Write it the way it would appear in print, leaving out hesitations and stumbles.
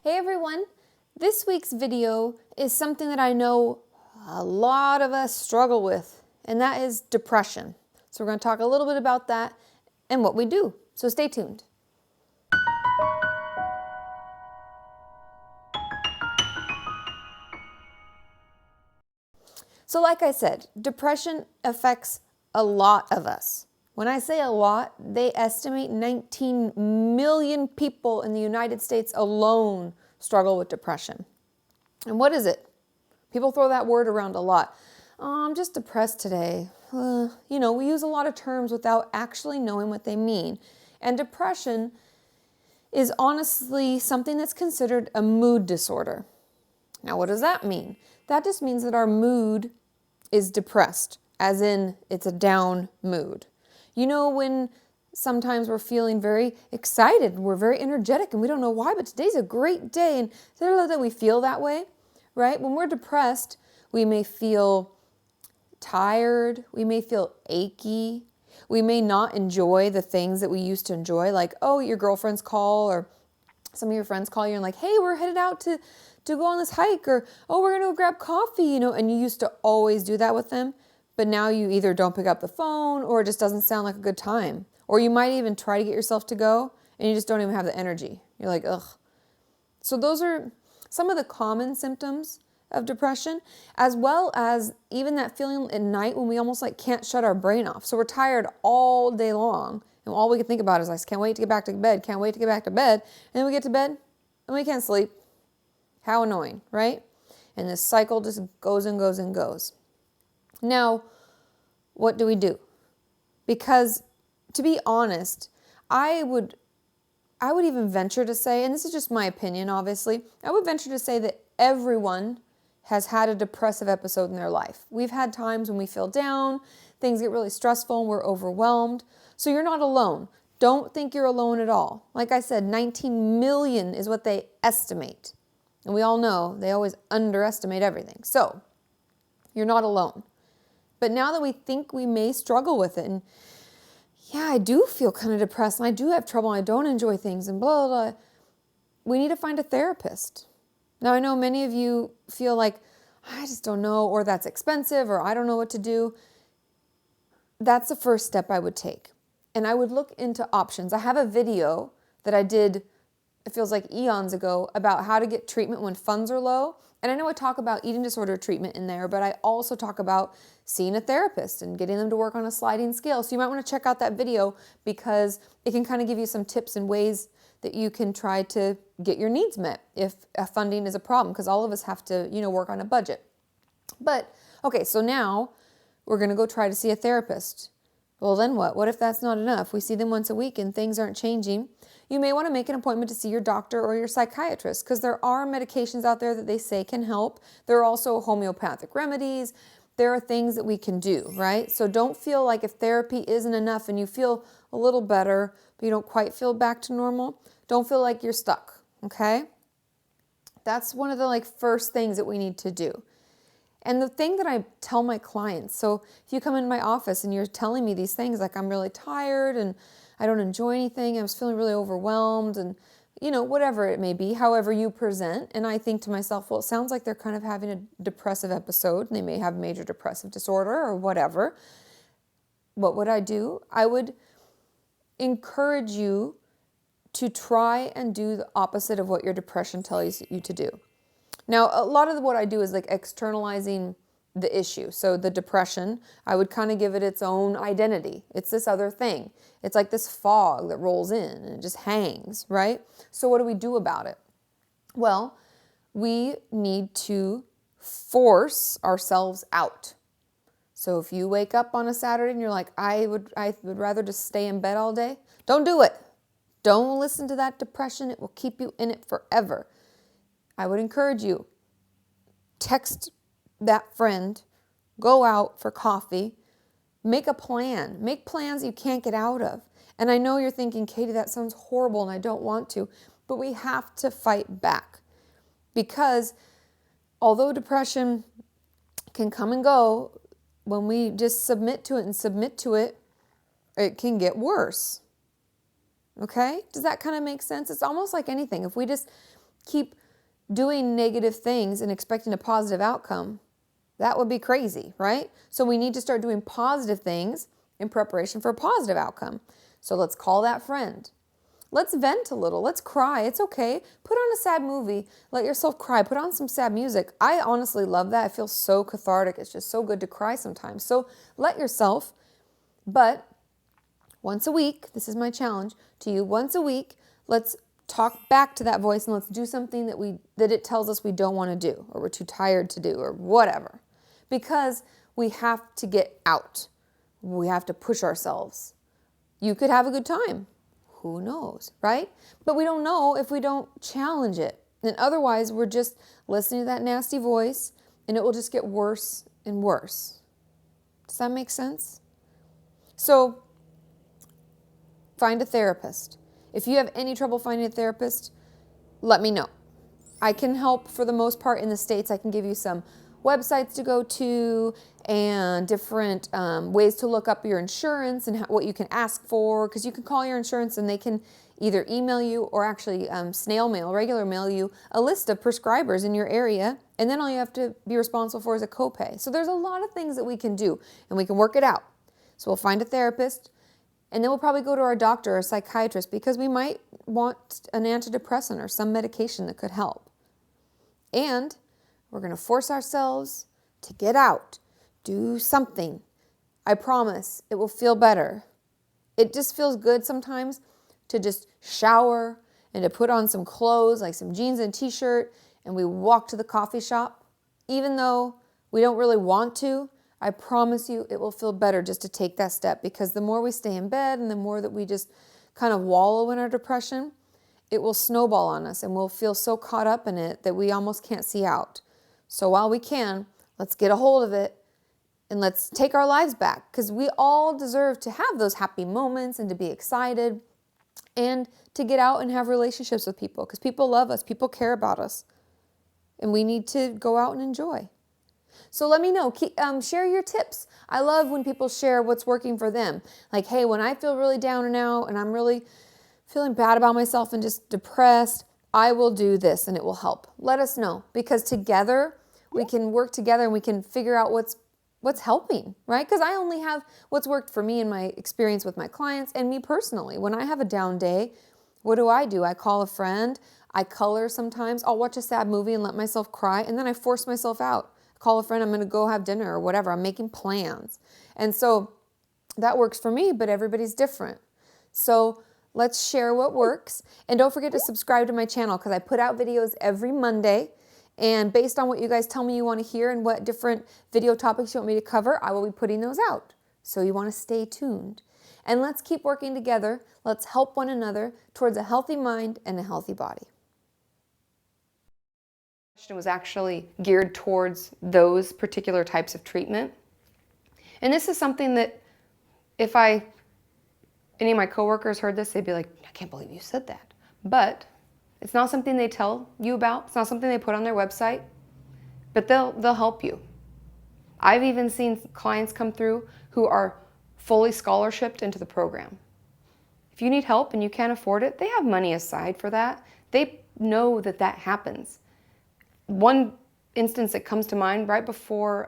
Hey everyone, this week's video is something that I know a lot of us struggle with, and that is depression. So we're going to talk a little bit about that and what we do. So stay tuned. So like I said, depression affects a lot of us. When I say a lot, they estimate 19 million people in the United States alone struggle with depression. And what is it? People throw that word around a lot. Oh, I'm just depressed today. We use a lot of terms without actually knowing what they mean. And depression is honestly something that's considered a mood disorder. Now, what does that mean? That just means that our mood is depressed, as in it's a down mood. You know, when sometimes we're feeling very excited and we're very energetic and we don't know why, but today's a great day and that we feel that way, right? When we're depressed, we may feel tired, we may feel achy, we may not enjoy the things that we used to enjoy, like, oh, your girlfriend's call or some of your friends call you and like, hey, we're headed out to go on this hike, or, oh, we're going to go grab coffee, and you used to always do that with them. But now you either don't pick up the phone or it just doesn't sound like a good time. Or you might even try to get yourself to go and you just don't even have the energy. You're like, ugh. So those are some of the common symptoms of depression, as well as even that feeling at night when we almost like can't shut our brain off. So we're tired all day long and all we can think about is I can't wait to get back to bed, can't wait to get back to bed. And then we get to bed and we can't sleep. How annoying, right? And this cycle just goes and goes and goes. Now, what do we do? Because to be honest, I would even venture to say, and this is just my opinion, obviously, I would venture to say that everyone has had a depressive episode in their life. We've had times when we feel down, things get really stressful and we're overwhelmed. So you're not alone. Don't think you're alone at all. Like I said, 19 million is what they estimate. And we all know they always underestimate everything. So you're not alone. But now that we think we may struggle with it, and yeah, I do feel kind of depressed, and I do have trouble, and I don't enjoy things, and blah, blah, blah, we need to find a therapist. Now, I know many of you feel like, I just don't know, or that's expensive, or I don't know what to do. That's the first step I would take. And I would look into options. I have a video that I did, it feels like eons ago, about how to get treatment when funds are low. And I know I talk about eating disorder treatment in there, but I also talk about seeing a therapist and getting them to work on a sliding scale. So you might want to check out that video because it can kind of give you some tips and ways that you can try to get your needs met if funding is a problem, because all of us have to, work on a budget. But, okay, so now we're going to go try to see a therapist. Well, then what? What if that's not enough? We see them once a week and things aren't changing. You may want to make an appointment to see your doctor or your psychiatrist, because there are medications out there that they say can help. There are also homeopathic remedies. There are things that we can do, right? So don't feel like if therapy isn't enough and you feel a little better, but you don't quite feel back to normal, don't feel like you're stuck, okay? That's one of the first things that we need to do. And the thing that I tell my clients, so if you come in my office and you're telling me these things, like I'm really tired and I don't enjoy anything, I was feeling really overwhelmed and, whatever it may be, however you present. And I think to myself, well, it sounds like they're kind of having a depressive episode and they may have major depressive disorder or whatever. What would I do? I would encourage you to try and do the opposite of what your depression tells you to do. Now, a lot of what I do is externalizing the issue. So the depression, I would kind of give it its own identity. It's this other thing. It's like this fog that rolls in and it just hangs, right? So what do we do about it? Well, we need to force ourselves out. So if you wake up on a Saturday and you're like, I would rather just stay in bed all day, don't do it. Don't listen to that depression. It will keep you in it forever. I would encourage you, text that friend, go out for coffee, make a plan. Make plans you can't get out of. And I know you're thinking, Katie, that sounds horrible and I don't want to, but we have to fight back. Because although depression can come and go, when we just submit to it, it can get worse. Okay? Does that kind of make sense? It's almost like anything. If we just keep doing negative things and expecting a positive outcome, that would be crazy, right? So we need to start doing positive things in preparation for a positive outcome. So let's call that friend. Let's vent a little. Let's cry. It's okay. Put on a sad movie. Let yourself cry. Put on some sad music. I honestly love that. I feel so cathartic. It's just so good to cry sometimes. So let yourself, but once a week, this is my challenge to you, once a week, let's talk back to that voice and let's do something that it tells us we don't want to do, or we're too tired to do, or whatever. Because we have to get out. We have to push ourselves. You could have a good time. Who knows, right? But we don't know if we don't challenge it. And otherwise, we're just listening to that nasty voice and it will just get worse and worse. Does that make sense? So, find a therapist. If you have any trouble finding a therapist, let me know. I can help for the most part in the States. I can give you some websites to go to and different ways to look up your insurance and what you can ask for, because you can call your insurance and they can either email you or actually snail mail, regular mail you a list of prescribers in your area, and then all you have to be responsible for is a copay. So there's a lot of things that we can do and we can work it out. So we'll find a therapist, and then we'll probably go to our doctor or a psychiatrist because we might want an antidepressant or some medication that could help. And we're going to force ourselves to get out, do something. I promise it will feel better. It just feels good sometimes to just shower and to put on some clothes, like some jeans and a t-shirt, and we walk to the coffee shop. Even though we don't really want to, I promise you it will feel better just to take that step, because the more we stay in bed and the more that we just kind of wallow in our depression, it will snowball on us and we'll feel so caught up in it that we almost can't see out. So while we can, let's get a hold of it and let's take our lives back, because we all deserve to have those happy moments and to be excited and to get out and have relationships with people, because people love us, people care about us, and we need to go out and enjoy. So let me know. Share your tips. I love when people share what's working for them. Like, hey, when I feel really down and out and I'm really feeling bad about myself and just depressed, I will do this and it will help. Let us know, because together we can work together and we can figure out what's helping, right? Because I only have what's worked for me in my experience with my clients and me personally. When I have a down day, what do? I call a friend, I color sometimes, I'll watch a sad movie and let myself cry, and then I force myself out. Call a friend, I'm going to go have dinner or whatever. I'm making plans. And so that works for me, but everybody's different. So let's share what works. And don't forget to subscribe to my channel, because I put out videos every Monday. And based on what you guys tell me you want to hear and what different video topics you want me to cover, I will be putting those out. So you want to stay tuned. And let's keep working together. Let's help one another towards a healthy mind and a healthy body. The question was actually geared towards those particular types of treatment. And this is something that if any of my coworkers heard this, they'd be like, I can't believe you said that. But it's not something they tell you about. It's not something they put on their website, but they'll help you. I've even seen clients come through who are fully scholarshiped into the program. If you need help and you can't afford it, they have money aside for that. They know that happens. One instance that comes to mind right before